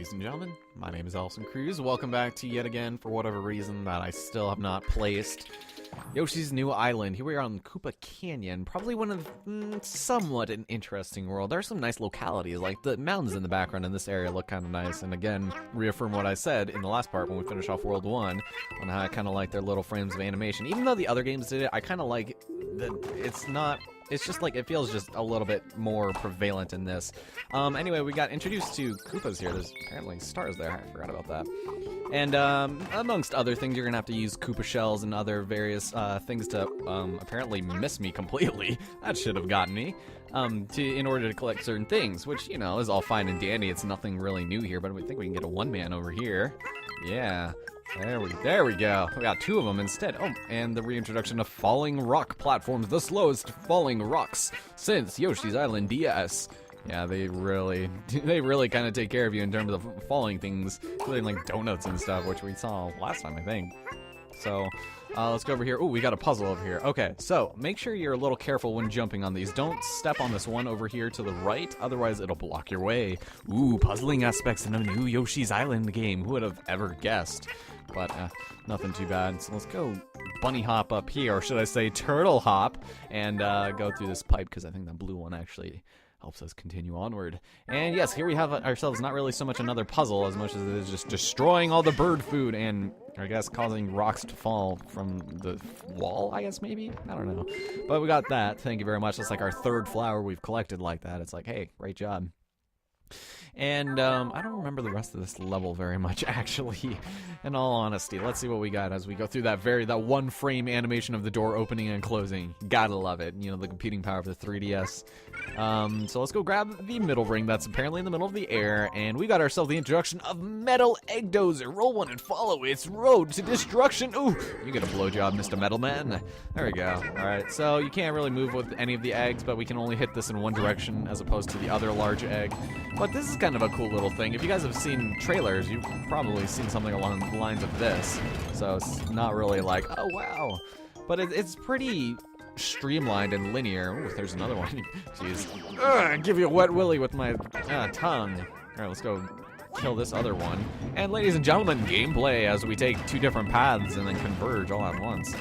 Ladies and gentlemen, my name is Elson Cruz. Welcome back to yet again, for whatever reason that I still have not placed, Yoshi's New Island. Here we are on Koopa Canyon, probably one of somewhat an interesting world. There are some nice localities, like the mountains in the background in this area look kind of nice. And again, reaffirm what I said in the last part when we finished off World 1 on how I kind of like their little frames of animation. Even though the other games did it, I kind of like that it's not... It's just like, it feels just a little bit more prevalent in this. Anyway, we got introduced to Koopas here. There's apparently stars there. I forgot about that. And amongst other things, you're going to have to use Koopa shells and other various things to apparently miss me completely. That should have gotten me. In order to collect certain things, which, you know, is all fine and dandy. It's nothing really new here, but we think we can get a one-man over here. Yeah. There we go. We got two of them instead. Oh, and the reintroduction of falling rock platforms, the slowest falling rocks since Yoshi's Island DS. Yeah, they really kind of take care of you in terms of falling things, including like donuts and stuff, which we saw last time, I think. So, let's go over here. Ooh, we got a puzzle over here. Okay, so make sure you're a little careful when jumping on these. Don't step on this one over here to the right, otherwise it'll block your way. Ooh, puzzling aspects in a new Yoshi's Island game. Who would have ever guessed? But nothing too bad. So let's go bunny hop up here, or should I say turtle hop, and go through this pipe, because I think that blue one actually helps us continue onward. And yes, here we have ourselves not really so much another puzzle as much as it is just destroying all the bird food and, I guess, causing rocks to fall from the wall, I guess, maybe? I don't know. But we got that. Thank you very much. That's like our third flower we've collected like that. It's like, hey, great job. And I don't remember the rest of this level very much, actually, in all honesty. Let's see what we got as we go through that one frame animation of the door opening and closing. Gotta love it. You know, the computing power of the 3DS. So let's go grab the middle ring that's apparently in the middle of the air, and we got ourselves the introduction of Metal Egg Dozer. Roll one and follow its road to destruction. Ooh, you get a blowjob, Mr. Metal Man. There we go. Alright, so you can't really move with any of the eggs, but we can only hit this in one direction as opposed to the other large egg. But this is kind of a cool little thing. If you guys have seen trailers, you've probably seen something along the lines of this. So it's not really like, oh wow. But it's pretty streamlined and linear. Ooh, there's another one. Jeez. Ugh, give you a wet willy with my tongue. Alright, let's go kill this other one. And ladies and gentlemen, gameplay as we take two different paths and then converge all at once.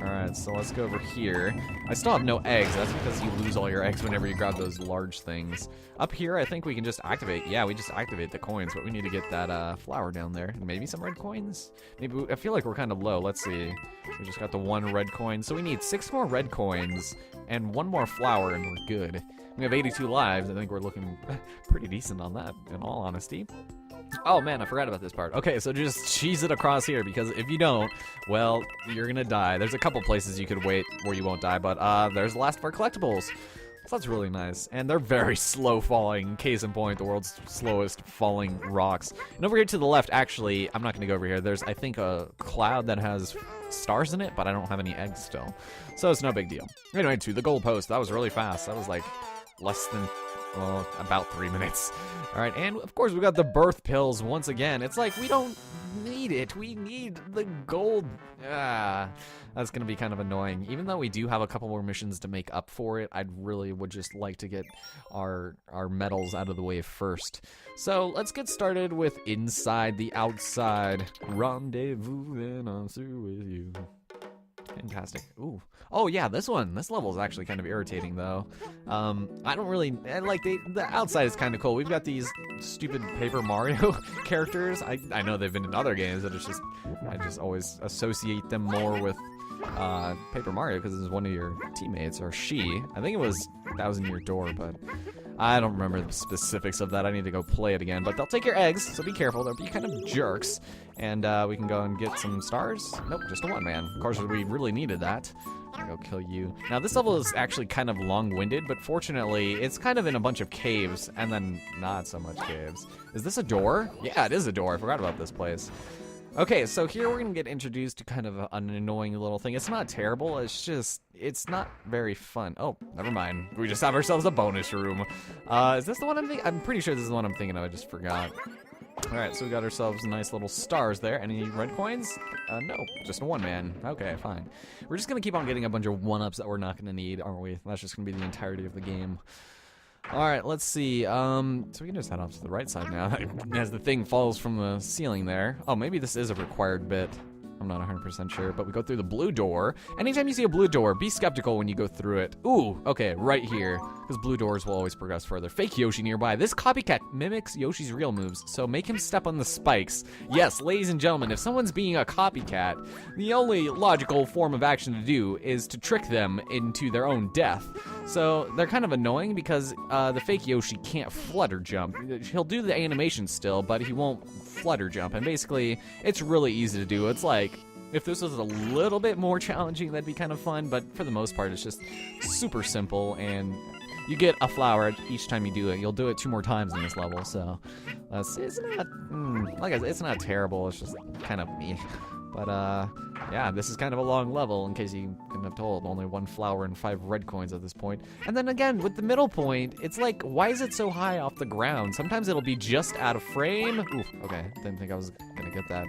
Alright, so let's go over here. I still have no eggs. That's because you lose all your eggs whenever you grab those large things. Up here, I think we can just activate. Yeah, we just activate the coins, but we need to get that flower down there. And maybe some red coins? Maybe I feel like we're kind of low. Let's see. We just got the one red coin. So we need 6 more red coins and 1 more flower, and we're good. We have 82 lives. I think we're looking pretty decent on that, in all honesty. Oh man, I forgot about this part. Okay, so just cheese it across here, because if you don't, well, you're gonna die. There's a couple places you could wait where you won't die, but there's the last of our collectibles. So that's really nice. And they're very slow falling. Case in point, the world's slowest falling rocks. And over here to the left, actually, I'm not gonna go over here. There's, I think, a cloud that has stars in it, but I don't have any eggs still. So it's no big deal. Anyway, to the goalpost. That was really fast. That was like less than, well, about 3 minutes. Alright, and of course we got the birth pills once again. It's like, we don't need it. We need the gold. That's gonna be kind of annoying. Even though we do have a couple more missions to make up for it, I really would just like to get our medals out of the way first. So let's get started with Inside the Outside. Rendezvous and I'm through with you. Fantastic. Ooh. Oh yeah, this level is actually kind of irritating though. I don't really like the outside is kind of cool. We've got these stupid Paper Mario characters. I know they've been in other games, but it's just I just always associate them more with Paper Mario because it's one of your teammates, or she. I think it was Thousand Year Door, but I don't remember the specifics of that. I need to go play it again. But they'll take your eggs, so be careful. They'll be kind of jerks. And we can go and get some stars. Nope, just a one-man. Of course, we really needed that. I'll go kill you. Now, this level is actually kind of long-winded, but fortunately, it's kind of in a bunch of caves, and then not so much caves. Is this a door? Yeah, it is a door. I forgot about this place. Okay, so here we're gonna get introduced to kind of an annoying little thing. It's not terrible, it's just, it's not very fun. Oh, never mind. We just have ourselves a bonus room. Is this the one I'm thinking? I'm pretty sure this is the one I'm thinking of, I just forgot. Alright, so we got ourselves nice little stars there. Any red coins? No, just a one-man. Okay, fine. We're just gonna keep on getting a bunch of one-ups that we're not gonna need, aren't we? That's just gonna be the entirety of the game. Alright, let's see. So we can just head off to the right side now as the thing falls from the ceiling there. Oh, maybe this is a required bit. I'm not 100% sure, but we go through the blue door. Anytime you see a blue door, be skeptical when you go through it. Ooh, okay, right here, because blue doors will always progress further. Fake Yoshi nearby. This copycat mimics Yoshi's real moves, so make him step on the spikes. Yes, ladies and gentlemen, if someone's being a copycat, the only logical form of action to do is to trick them into their own death. So they're kind of annoying because the fake Yoshi can't flutter jump. He'll do the animation still, but he won't flutter jump, and basically, it's really easy to do. It's like, if this was a little bit more challenging, that'd be kind of fun, but for the most part, it's just super simple, and you get a flower each time you do it. You'll do it 2 more times in this level, so it's not, like I said, it's not terrible, it's just kind of meh. But, yeah, this is kind of a long level, in case you couldn't have told. Only 1 flower and 5 red coins at this point. And then again, with the middle point, it's like, why is it so high off the ground? Sometimes it'll be just out of frame. Ooh, okay, didn't think I was gonna get that.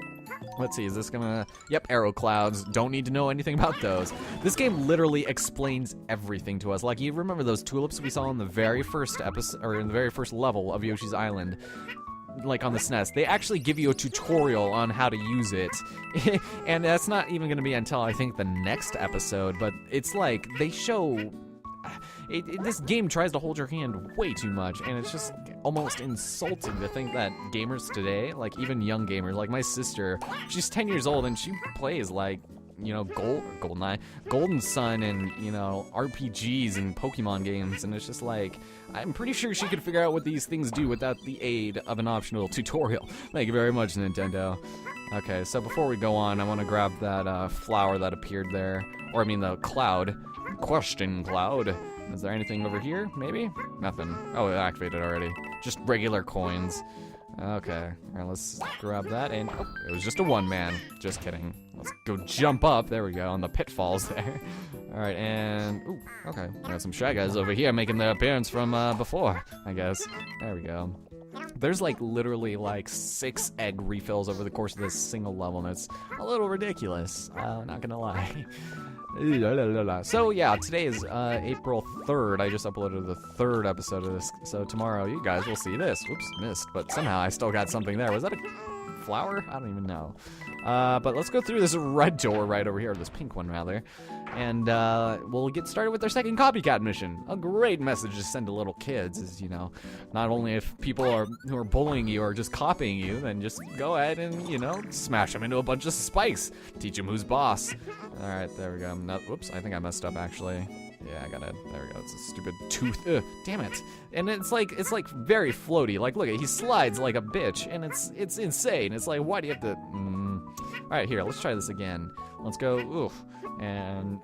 Let's see, is this gonna... Yep, arrow clouds. Don't need to know anything about those. This game literally explains everything to us. Like, you remember those tulips we saw in the very first episode, or in the very first level of Yoshi's Island? Like on the SNES, they actually give you a tutorial on how to use it. And that's not even gonna be until I think the next episode, but it's like, they show... this game tries to hold your hand way too much, and it's just almost insulting to think that gamers today, like even young gamers, like my sister, she's 10 years old and she plays like, you know, GoldenEye, Golden Sun, and, you know, RPGs and Pokemon games, and it's just like, I'm pretty sure she could figure out what these things do without the aid of an optional tutorial. Thank you very much, Nintendo. Okay, so before we go on, I want to grab that flower that appeared there, or I mean the cloud. Question cloud. Is there anything over here, maybe? Nothing. Oh, it activated already. Just regular coins. Okay, alright, let's grab that, and oh, it was just a 1-man. Just kidding. Let's go jump up. There we go, on the pitfalls there. Alright, and, ooh, okay. We got some Shy Guys over here making their appearance from before, I guess. There we go. There's like literally like 6 egg refills over the course of this single level, and it's a little ridiculous. Not gonna lie. So yeah, today is April 3rd. I just uploaded the 3rd episode of this, so tomorrow you guys will see this. Whoops, missed, but somehow I still got something there. Was that a flower? I don't even know. But let's go through this red door right over here, or this pink one rather, and we'll get started with our second copycat mission. A great message to send to little kids is, you know, not only if people who are bullying you or just copying you, then just go ahead and, you know, smash them into a bunch of spikes. Teach them who's boss. All right, there we go. Whoops, I think I messed up actually. Yeah, I got it. There we go. It's a stupid tooth. Ugh, damn it. And it's like very floaty. Like, look, he slides like a bitch, and it's insane. It's like, why do you have to? All right, here. Let's try this again. Let's go. Oof. And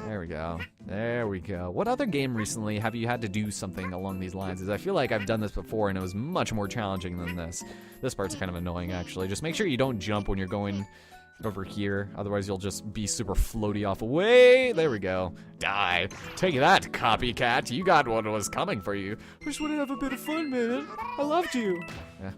there we go. There we go. What other game recently have you had to do something along these lines? Because I feel like I've done this before, and it was much more challenging than this. This part's kind of annoying, actually. Just make sure you don't jump when you're going over here, otherwise you'll just be super floaty off away. There we go. Die. Take that, copycat. You got what was coming for you. Just wanted to have a bit of fun, man. I loved you.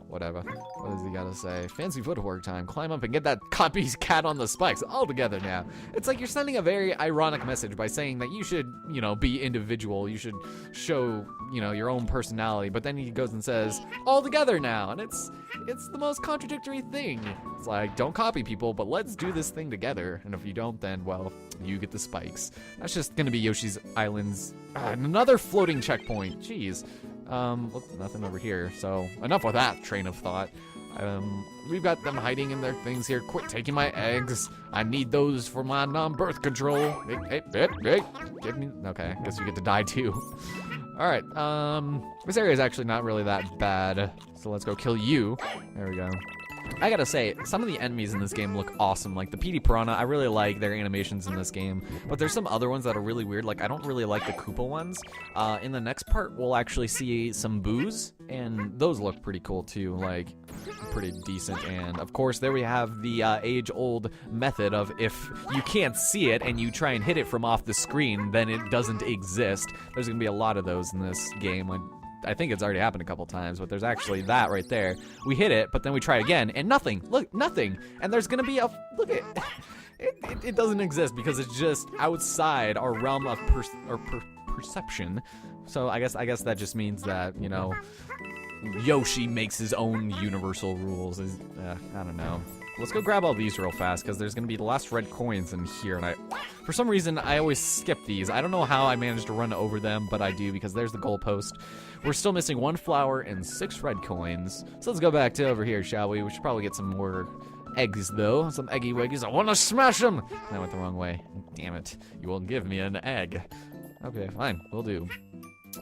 Whatever. What does he gotta say? Fancy footwork time. Climb up and get that copycat on the spikes all together now. It's like you're sending a very ironic message by saying that you should, you know, be individual. You should show, you know, your own personality. But then he goes and says, all together now. And it's the most contradictory thing. It's like, don't copy people, but let's do this thing together. And if you don't, then, well, you get the spikes. That's just gonna be Yoshi's Island's another floating checkpoint. Jeez. Look, nothing over here. So enough with that train of thought. We've got them hiding in their things here. Quit taking my eggs. I need those for my non-birth control. Hey, give me. Okay, I guess you get to die too. All right. This area is actually not really that bad. So let's go kill you. There we go. I gotta say, some of the enemies in this game look awesome. Like the PD Piranha, I really like their animations in this game. But there's some other ones that are really weird. Like, I don't really like the Koopa ones. In the next part, we'll actually see some boos, and those look pretty cool too. Like, pretty decent. And of course, there we have the age-old method of if you can't see it and you try and hit it from off the screen, then it doesn't exist. There's gonna be a lot of those in this game. I think it's already happened a couple times, but there's actually that right there. We hit it, but then we try again, and nothing. Look, nothing. And there's gonna be a look at it doesn't exist because it's just outside our realm of perception. So I guess that just means that, you know, Yoshi makes his own universal rules. I don't know. Let's go grab all these real fast, because there's going to be the last red coins in here, and for some reason, I always skip these. I don't know how I managed to run over them, but I do, because there's the goalpost. We're still missing 1 flower and 6 red coins. So let's go back to over here, shall we? We should probably get some more eggs, though. Some eggy weggies. I want to smash them! I went the wrong way. Damn it. You won't give me an egg. Okay, fine. Will do.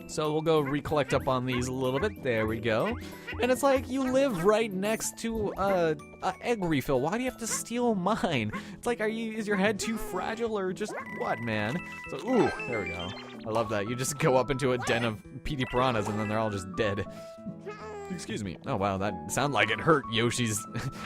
So we'll go recollect up on these a little bit. There we go. And it's like, you live right next to a egg refill. Why do you have to steal mine? It's like, is your head too fragile or just what, man? So, ooh, there we go. I love that. You just go up into a den of PD piranhas and then they're all just dead. Excuse me. Oh, wow, that sounded like it hurt Yoshi's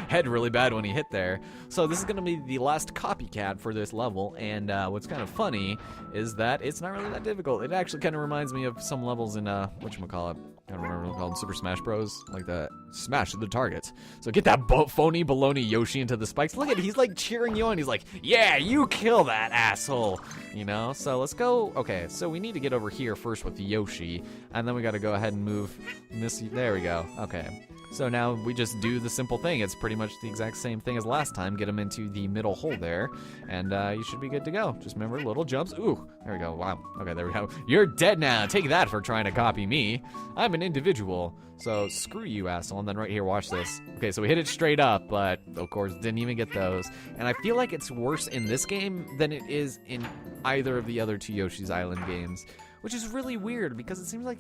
head really bad when he hit there. So this is going to be the last copycat for this level, and what's kind of funny is that it's not really that difficult. It actually kind of reminds me of some levels in, whatchamacallit, I don't remember what it's called, Super Smash Bros. Like the smash the target. So get that phony baloney Yoshi into the spikes. Look at it, he's like cheering you on. He's like, yeah, you kill that asshole. You know, so let's go. Okay, so we need to get over here first with Yoshi, and then we got to go ahead and move Missy. There we go. Okay. So now we just do the simple thing. It's pretty much the exact same thing as last time. Get them into the middle hole there, and you should be good to go. Just remember, little jumps. Ooh, there we go. Wow. Okay, there we go. You're dead now. Take that for trying to copy me. I'm an individual. So screw you, asshole. And then right here, watch this. Okay, so we hit it straight up, but of course didn't even get those. And I feel like it's worse in this game than it is in either of the other 2 Yoshi's Island games, which is really weird because it seems like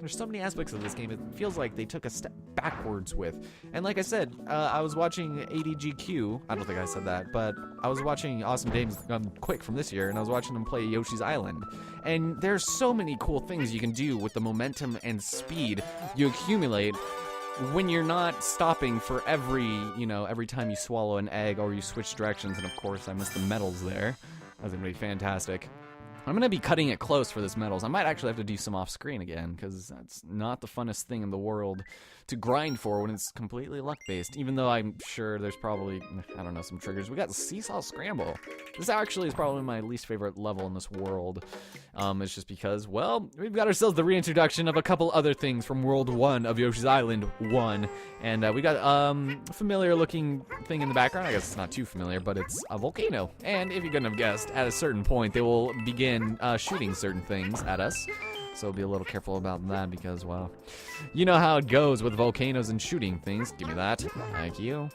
there's so many aspects of this game it feels like they took a step backwards with. And like I said, I was watching ADGQ, I don't think I said that, but I was watching Awesome Games Done Quick from this year, and I was watching them play Yoshi's Island. And there's so many cool things you can do with the momentum and speed you accumulate when you're not stopping for every time you swallow an egg or you switch directions. And of course, I missed the medals there. That's gonna be fantastic. I'm going to be cutting it close for this medals. I might actually have to do some off-screen again, because that's not the funnest thing in the world to grind for when it's completely luck-based, even though I'm sure there's probably, I don't know, some triggers. We got Seesaw Scramble. This actually is probably my least favorite level in this world. It's just because, well, we've got ourselves the reintroduction of a couple other things from World 1 of Yoshi's Island 1, and we got a familiar-looking thing in the background. I guess it's not too familiar, but it's a volcano. And if you couldn't have guessed, at a certain point, they will begin shooting certain things at us. So be a little careful about that because, well, you know how it goes with volcanoes and shooting things. Give me that. Thank you.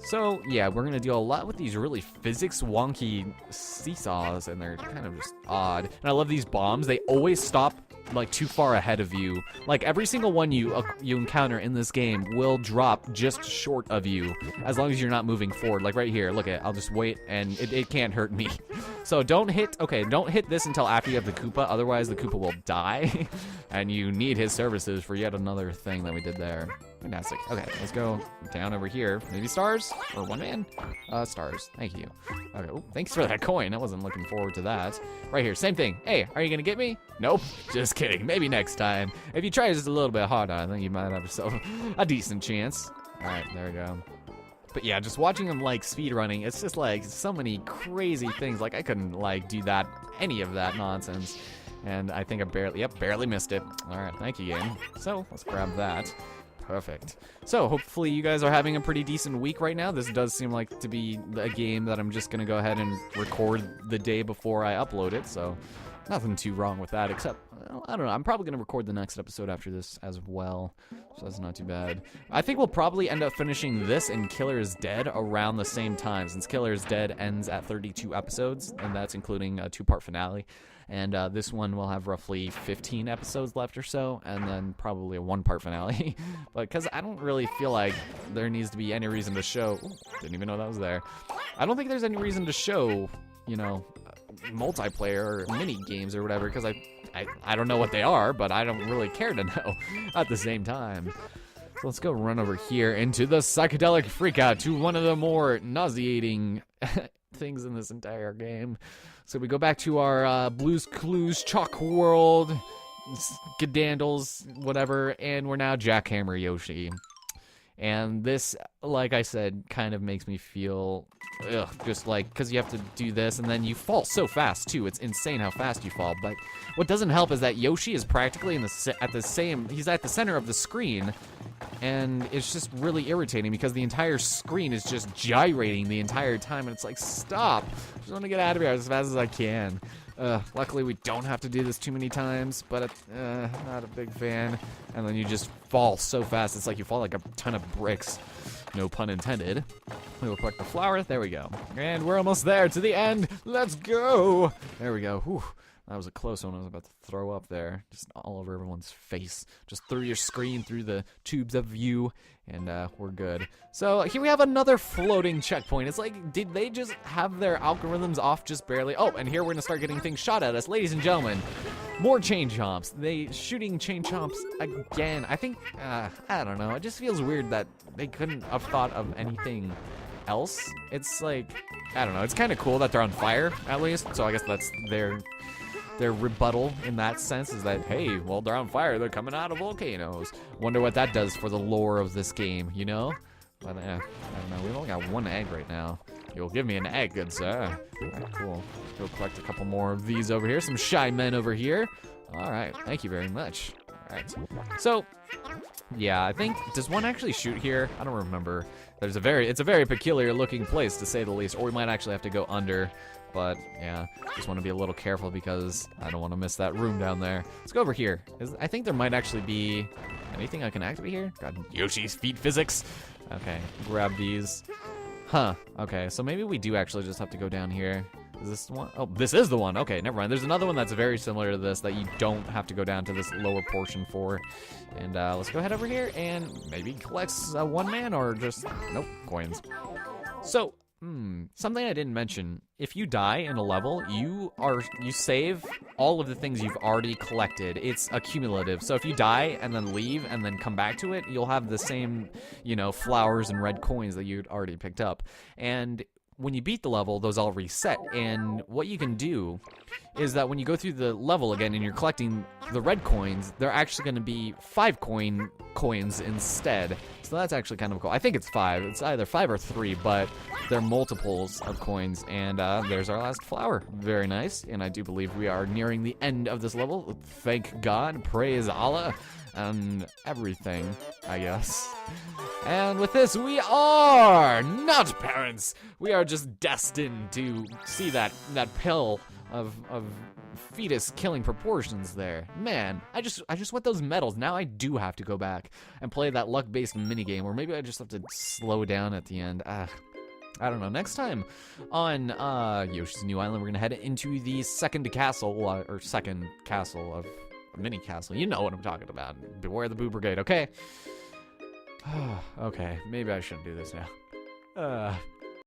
So, yeah, we're going to deal a lot with these really physics wonky seesaws, and they're kind of just odd. And I love these bombs. They always stop, like, too far ahead of you. Like, every single one you encounter in this game will drop just short of you, as long as you're not moving forward. Like, right here, look at it. I'll just wait, and it can't hurt me. So don't hit this until after you have the Koopa, otherwise the Koopa will die, and you need his services for yet another thing that we did there. Fantastic. Okay, let's go down over here. Maybe stars? Or 1 man? Stars. Thank you. Okay, ooh, thanks for that coin. I wasn't looking forward to that. Right here, same thing. Hey, are you gonna get me? Nope. Just kidding. Maybe next time. If you try just a little bit harder, I think you might have yourself a decent chance. Alright, there we go. But yeah, just watching them like speedrunning, it's just like so many crazy things. Like I couldn't like do any of that nonsense. And I think I barely missed it. Alright, thank you, game. So, let's grab that. Perfect. So, hopefully you guys are having a pretty decent week right now. This does seem like to be a game that I'm just going to go ahead and record the day before I upload it, so nothing too wrong with that, except, well, I don't know, I'm probably going to record the next episode after this as well, so that's not too bad. I think we'll probably end up finishing this and Killer is Dead around the same time, since Killer is Dead ends at 32 episodes, and that's including a 2-part finale. And this one will have roughly 15 episodes left or so, and then probably a 1-part finale. But because I don't really feel like there needs to be any reason to show... Ooh, didn't even know that was there. I don't think there's any reason to show, you know, multiplayer or mini games or whatever, because I don't know what they are, but I don't really care to know at the same time. So let's go run over here into the psychedelic freakout to one of the more nauseating things in this entire game. So we go back to our Blues Clues, Chalk World, Gadandles, whatever, and we're now Jackhammer Yoshi. And this, like I said, kind of makes me feel, ugh, just like, because you have to do this, and then you fall so fast, too. It's insane how fast you fall. But what doesn't help is that Yoshi is practically he's at the center of the screen, and it's just really irritating because the entire screen is just gyrating the entire time, and it's like, stop. I just want to get out of here as fast as I can. Luckily we don't have to do this too many times, but not a big fan. And then you just fall so fast, it's like you fall like a ton of bricks. No pun intended. We will collect the flower, there we go. And we're almost there, to the end, let's go! There we go, whew. That was a close one. I was about to throw up there. Just all over everyone's face. Just through your screen, through the tubes of view, and we're good. So here we have another floating checkpoint. It's like, did they just have their algorithms off just barely? Oh, and here we're gonna start getting things shot at us. Ladies and gentlemen, more chain chomps. They shooting chain chomps again. I think, I don't know. It just feels weird that they couldn't have thought of anything else. It's like, I don't know. It's kind of cool that they're on fire, at least. So I guess that's their rebuttal in that sense, is that, hey, well, they're on fire, they're coming out of volcanoes. Wonder what that does for the lore of this game, you know? But, I don't know, we've only got one egg right now. You'll give me an egg, good sir. Alright, cool. Go collect a couple more of these over here, some shy men over here. Alright, thank you very much. Alright, so, yeah, I think, does one actually shoot here? I don't remember. It's a very peculiar looking place, to say the least, or we might actually have to go under. But, yeah, just want to be a little careful because I don't want to miss that room down there. Let's go over here. I think there might actually be anything I can activate here. God, Yoshi's feet physics. Okay, grab these. Huh, okay, so maybe we do actually just have to go down here. Is this the one? Oh, this is the one. Okay, never mind. There's another one that's very similar to this that you don't have to go down to this lower portion for. And let's go ahead over here and maybe collect one man or just, nope, coins. So, something I didn't mention, if you die in a level, you save all of the things you've already collected. It's accumulative. So if you die and then leave and then come back to it, you'll have the same, you know, flowers and red coins that you'd already picked up. And when you beat the level, those all reset. And what you can do is that when you go through the level again and you're collecting the red coins, they're actually going to be 5 coins instead. So that's actually kind of cool. I think it's 5. It's either 5 or 3, but they're multiples of coins. And there's our last flower. Very nice. And I do believe we are nearing the end of this level. Thank God. Praise Allah. And everything, I guess. And with this, we are not parents. We are just destined to see that pill of fetus killing proportions there. Man, I just want those medals. Now I do have to go back and play that luck-based minigame, or maybe I just have to slow down at the end. I don't know. Next time on Yoshi's New Island, we're gonna head into the second castle of a mini castle. You know what I'm talking about. Beware the Boo Brigade, okay? Okay, maybe I shouldn't do this now.